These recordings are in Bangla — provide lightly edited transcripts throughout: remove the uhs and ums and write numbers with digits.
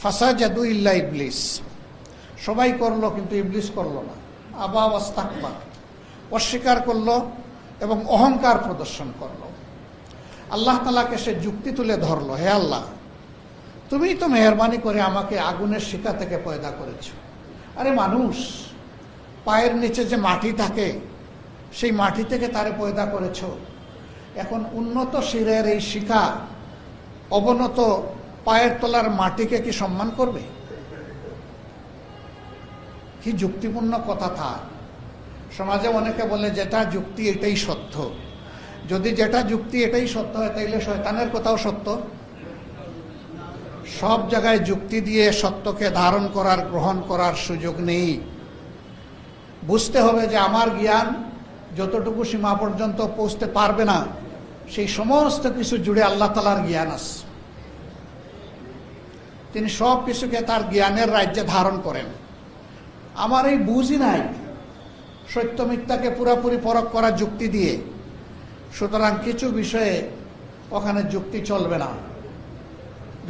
ফাসাজাদু ইল্লা ইবলিস, সবাই করলো কিন্তু ইবলিস করলো না। আবা ওয়াস্তাকবার, অস্বীকার করলো এবং অহংকার প্রদর্শন করলো। আল্লাহ তাআলাকে সে যুক্তি তুলে ধরলো, হে আল্লাহ, তুমিই তো মেহেরবানি করে আমাকে আগুনের শিখা থেকে পয়দা করেছো। আরে মানুষ পায়ের নিচে যে মাটি থাকে সেই মাটি থেকে তারে পয়দা করেছো, এখন উন্নত শিরের এই শিখা অবনত পায়ের তলার মাটিকে কি সম্মান করবে? কি যুক্তিপূর্ণ কথা থা। সমাজে অনেকে বলে যেটা যুক্তি এটাই সত্য। যদি যেটা যুক্তি এটাই সত্য হয় তাইলে শয়তানের কথাও সত্য। সব জায়গায় যুক্তি দিয়ে সত্যকে ধারণ করার, গ্রহণ করার সুযোগ নেই। বুঝতে হবে যে আমার জ্ঞান যতটুকু সীমা পর্যন্ত পৌঁছতে পারবে না, সেই সমস্ত কিছু জুড়ে আল্লাহ তাআলার জ্ঞান আছে। তিনি সব কিছুকে তার জ্ঞানের রাজ্যে ধারণ করেন। আমার এই বুঝই নাই সত্য মিথ্যাকে পুরাপুরি পরখ করা যুক্তি দিয়ে, সুতরাং কিছু বিষয়ে ওখানে যুক্তি চলবে না।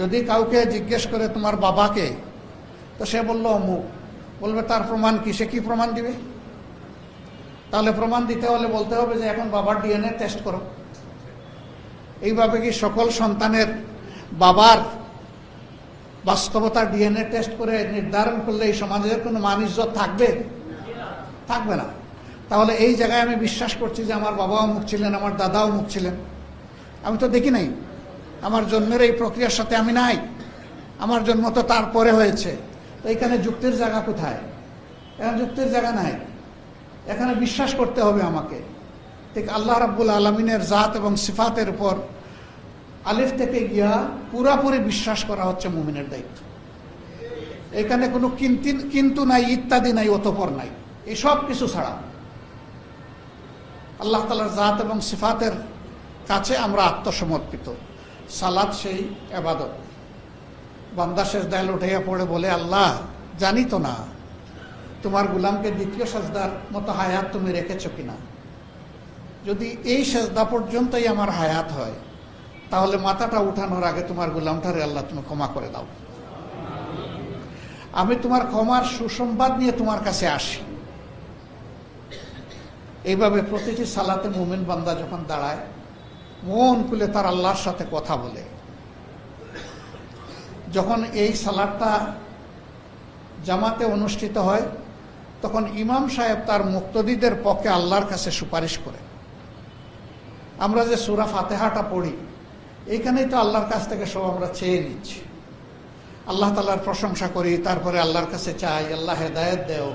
যদি কাউকে জিজ্ঞেস করে তোমার বাবাকে, তো সে বললো অমুক, বলবে তার প্রমাণ কি? সে কি প্রমাণ দিবে? তাহলে প্রমাণ দিতে হলে বলতে হবে যে এখন বাবার ডিএনএ টেস্ট করো। এইভাবে কি সকল সন্তানের বাবার বাস্তবতার ডিএনএ টেস্ট করে নির্ধারণ করলে এই সমাজের কোনো মান ইজ্জত থাকবে? থাকবে না। তাহলে এই জায়গায় আমি বিশ্বাস করছি যে আমার বাবাও মুখ ছিলেন, আমার দাদাও মুখ ছিলেন, আমি তো দেখি নাই। আমার জন্মের এই প্রক্রিয়ার সাথে আমি নাই, আমার জন্ম তো তারপরে হয়েছে। তো এইখানে যুক্তির জায়গা কোথায়? এখানে যুক্তির জায়গা নাই, এখানে বিশ্বাস করতে হবে আমাকে। ঠিক আল্লাহ রাব্বুল আলামিনের জাত এবং সিফাতের উপর আলিফ থেকে গিয়া পুরাপুরি বিশ্বাস করা হচ্ছে মুমিনের দায়িত্ব। এখানে কোনো কিন্তু নাই, ইত্যাদি নাই, অতঃপর নাই, এই সব কিছু ছাড়া আল্লাহ তাআলার জাত এবং সিফাতের কাছে আমরা আত্মসমর্পিত। সালাত সেই ইবাদত। বান্দা সেজদায় উঠাইয়া পড়ে বলে, আল্লাহ জানি তো না তোমার গোলামকে দ্বিতীয় সেজদার মতো হায়াত তুমি রেখেছো কিনা। যদি এই সেজদা পর্যন্তই আমার হায়াত হয়, তাহলে মাথাটা উঠানোর আগে তোমার গোলামটারে আল্লাহ তুমি ক্ষমা করে দাও। আমি তোমার ক্ষমার সুসংবাদ নিয়ে তোমার কাছে আসি। এইভাবে প্রতিটি সালাতে মুমিন বান্দা যখন দাঁড়ায়, মন খুলে তার আল্লাহর সাথে কথা বলে, যখন এই সালাতটা জামাতে অনুষ্ঠিত হয়, তখন ইমাম সাহেব তার মুক্তদিদের পক্ষে আল্লাহর কাছে সুপারিশ করে। আমরা যে সূরা ফাতিহাটা পড়ি, এইখানেই তো আল্লাহর কাছ থেকে সব আমরা চেয়ে নিচ্ছি। আল্লাহ তাআলার প্রশংসা করি, তারপরে আল্লাহর কাছে চাই, আল্লাহ হেদায়েত দেও,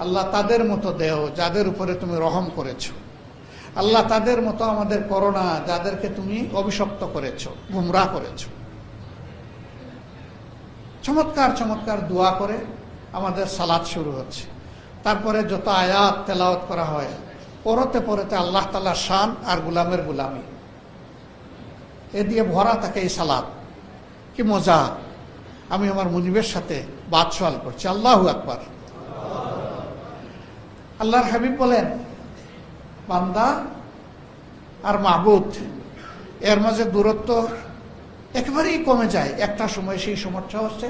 আল্লাহ তাদের মতো দেও যাদের উপরে তুমি রহম করেছো, আল্লাহ তাদের মতো আমাদের করো না যাদেরকে তুমি অভিশপ্ত করেছো, গুমরাহ করেছো। চমৎকার চমৎকার দোয়া করে আমাদের সালাত শুরু হচ্ছে। তারপরে যত আয়াত তেলাওয়াত করা হয়, পরতে পরতে আল্লাহ তাআলার শান আর গোলামের গোলামি, এ দিয়ে ভরা থাকে এই সালাত। কি মজা! আমি আমার মুনিবের সাথে বাদশাল করছি। আল্লাহু আকবার। আল্লাহর হাবিব বলেন, বান্দা আর মাবুদ এর মাঝে দূরত্ব একেবারেই কমে যায় একটা সময়। সেই সময়টা হচ্ছে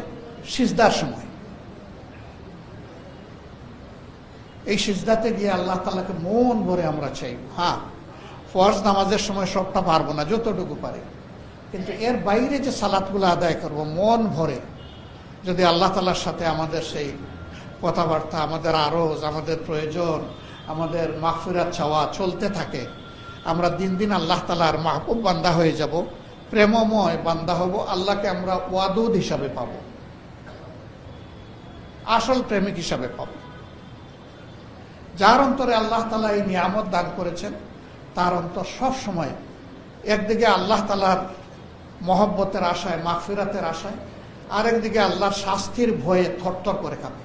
সিজদার সময়। এই সিজদাতে গিয়ে আল্লাহ তাআলাকে মন ভরে আমরা চাই। হ্যাঁ, ফরজ নামাজের সময় সবটা পারবো না, যতটুকু পারি, কিন্তু এর বাইরে যে সালাতগুলো আদায় করব মন ভরে, যদি আল্লাহ তাআলার সাথে আমাদের সেই কথাবার্তা, আমাদের আরজ, আমাদের প্রয়োজন, আমাদের মাগফিরাত চাওয়া চলতে থাকে, আমরা দিন দিন আল্লাহ তাআলার মাহবুব বান্দা হয়ে যাব, প্রেমময় বান্দা হব। আল্লাহকে আমরা ওয়াদুদ হিসাবে পাব, আসল প্রেমিক হিসাবে পাব। যার অন্তরে আল্লাহ তাআলা এই নিয়ামত দান করেছেন, তার অন্তর সব সময় একদিকে আল্লাহ তাআলার মহব্বতের আশায়, মাগফিরাতের আশায়, আরেকদিকে আল্লাহর শাস্তির ভয়ে থরথর করে কাঁপে।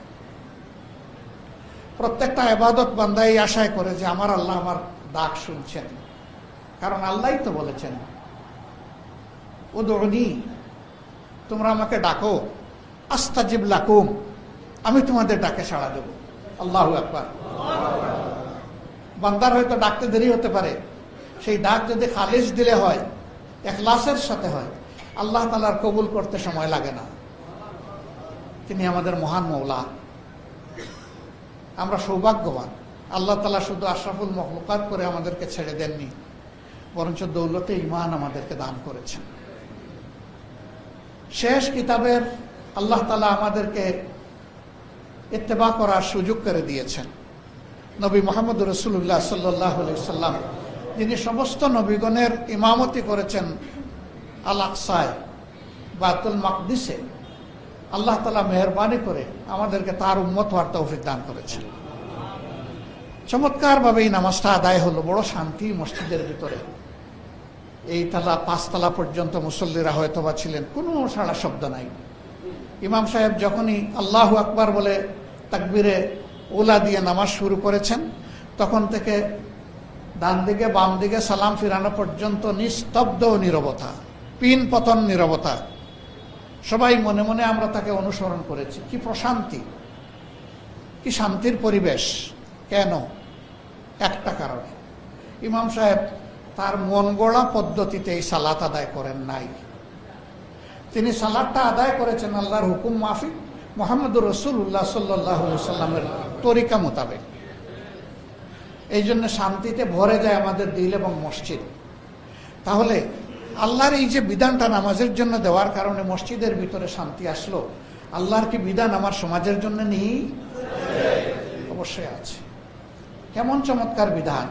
প্রত্যেকটা ইবাদত বান্দা এই আশায় করে যে আমার আল্লাহ আমার ডাক শুনছেন, কারণ আল্লাহই তো বলেছেন, উদউনি, তোমরা আমাকে ডাকো, আস্তাজিব লাকুম, আমি তোমাদের ডাকে সাড়া দেব। আল্লাহু আকবার। বান্দার হয়তো ডাকতে দেরি হতে পারে, সেই ডাক যদি খালিস দিলে হয়, ইখলাসের সাথে হয়, আল্লাহ তাআলার কবুল করতে সময় লাগে না। তিনি আমাদের মহান মওলা। আমরা সৌভাগ্যবান, আল্লাহ তাআলা শুধু আশরাফুল মখলুকাত করে আমাদেরকে ছেড়ে দেননি, বরঞ্চ দৌলতে ঈমান আমাদেরকে দান করেছেন। শেষ কিতাবের আল্লাহ তাআলা আমাদেরকে ইত্তেবা করার সুযোগ করে দিয়েছেন। নবী মুহাম্মদ রাসূলুল্লাহ সাল্লাল্লাহু আলাইহি সাল্লাম, যিনি সমস্ত নবীগণের ইমামতি করেছেন আল আকসায়, বাইতুল মাকদিসে, আল্লাহ তাআলা মেহেরবানি করে আমাদেরকে তার উম্মত হওয়ার তৌফিক দান করেছেন। চমৎকারভাবে এই নামাজটা আদায় হলো, বড় শান্তি মসজিদের ভিতরে। এই তালা 5 তলা পর্যন্ত মুসল্লিরা হয়তোবা ছিলেন, কোনো সাড়া শব্দ নাই। ইমাম সাহেব যখনই আল্লাহু আকবার বলে তাকবীরে ওলা দিয়ে নামাজ শুরু করেছেন, তখন থেকে ডান দিকে বাম দিকে সালাম ফিরানো পর্যন্ত নিস্তব্ধ নীরবতা, পিন পতন নীরবতা। সবাই মনে মনে আমরা তাকে অনুসরণ করেছি। কি প্রশান্তি, কি শান্তির পরিবেশ। কেন? একটা কারণে, ইমাম সাহেব তার মন গড়া পদ্ধতিতে এই সালাত আদায় করেন নাই। তিনি সালাতটা আদায় করেছেন আল্লাহর হুকুম মাফিক, মুহাম্মদুর রাসূলুল্লাহ সাল্লাল্লাহু আলাইহি সাল্লামের তরিকা মোতাবেক। এই জন্য শান্তিতে ভরে যায় আমাদের দিল এবং মসজিদ। তাহলে আল্লাহর এই যে বিধানটা নামাজের জন্য দেওয়ার কারণে মসজিদের ভিতরে শান্তি আসলো, আল্লাহর কি বিধান আমার সমাজের জন্য নেই? অবশ্যই আছে। কেমন চমৎকার বিধান!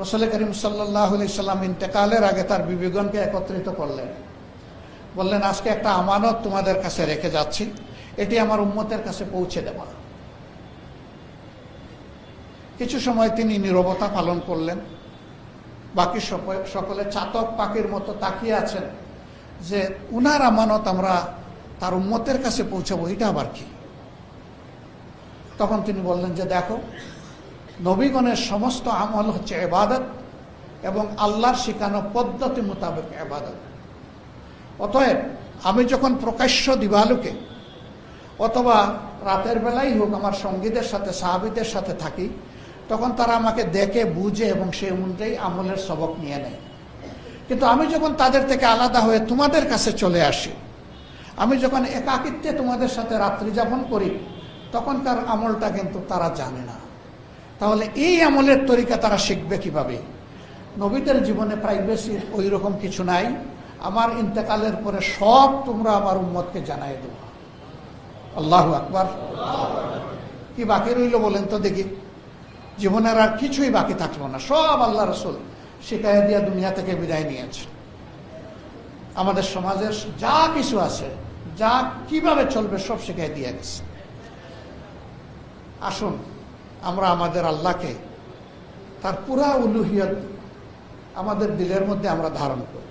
রাসূল করিম সাল্লাল্লাহু আলাইহি সাল্লাম ইন্তেকালের আগে তার বিবিগণকে একত্রিত করলেন, বললেন, আজকে একটা আমানত তোমাদের কাছে রেখে যাচ্ছি, এটি আমার উম্মতের কাছে পৌঁছে দেওয়া। কিছু সময় তিনি নীরবতা পালন করলেন। বাকি সকলে চাতক পাখির মতো তাকিয়ে আছেন যে উনার আমানত আমরা তার উম্মতের কাছে পৌঁছাবো, এটা আবার কি? তখন তিনি বললেন যে দেখো, নবীগণের সমস্ত আমল হচ্ছে ইবাদত এবং আল্লাহর শিখানো পদ্ধতি মোতাবেক ইবাদত। অতএব আমি যখন প্রকাশ্য দিবালোকে অথবা রাতের বেলাই হোক আমার সঙ্গীদের সাথে, সাহাবীদের সাথে থাকি, তখন তারা আমাকে দেখে বুঝে এবং সেই অনুযায়ী আমলের সবক নিয়ে নেয়। কিন্তু আমি যখন তাদের থেকে আলাদা হয়ে তোমাদের কাছে চলে আসি, আমি যখন একাকিত্বে তোমাদের সাথে রাত্রি যাপন করি, তখনকার আমলটা কিন্তু তারা জানে না। তাহলে এই আমলের তরিকা তারা শিখবে কিভাবে? নবীদের জীবনে প্রাইভেসির ওই রকম কিছু নাই। আমার ইন্তেকালের পরে সব তোমরা আমার উম্মতকে জানাই দেবো। আল্লাহু আকবার! কি বাকি রইল বলেন তো দেখি? জীবনের আর কিছুই বাকি থাকলো না, সব আল্লাহ রাসূল শিখাইয়া দিয়া দুনিয়া থেকে বিদায় নিয়েছে। আমাদের সমাজের যা কিছু আছে, যা কিভাবে চলবে, সব শিখাই দিয়ে গেছে। আসুন আমরা আমাদের আল্লাহকে, তার পুরা উলুহিয়ত আমাদের দিলের মধ্যে আমরা ধারণ করি।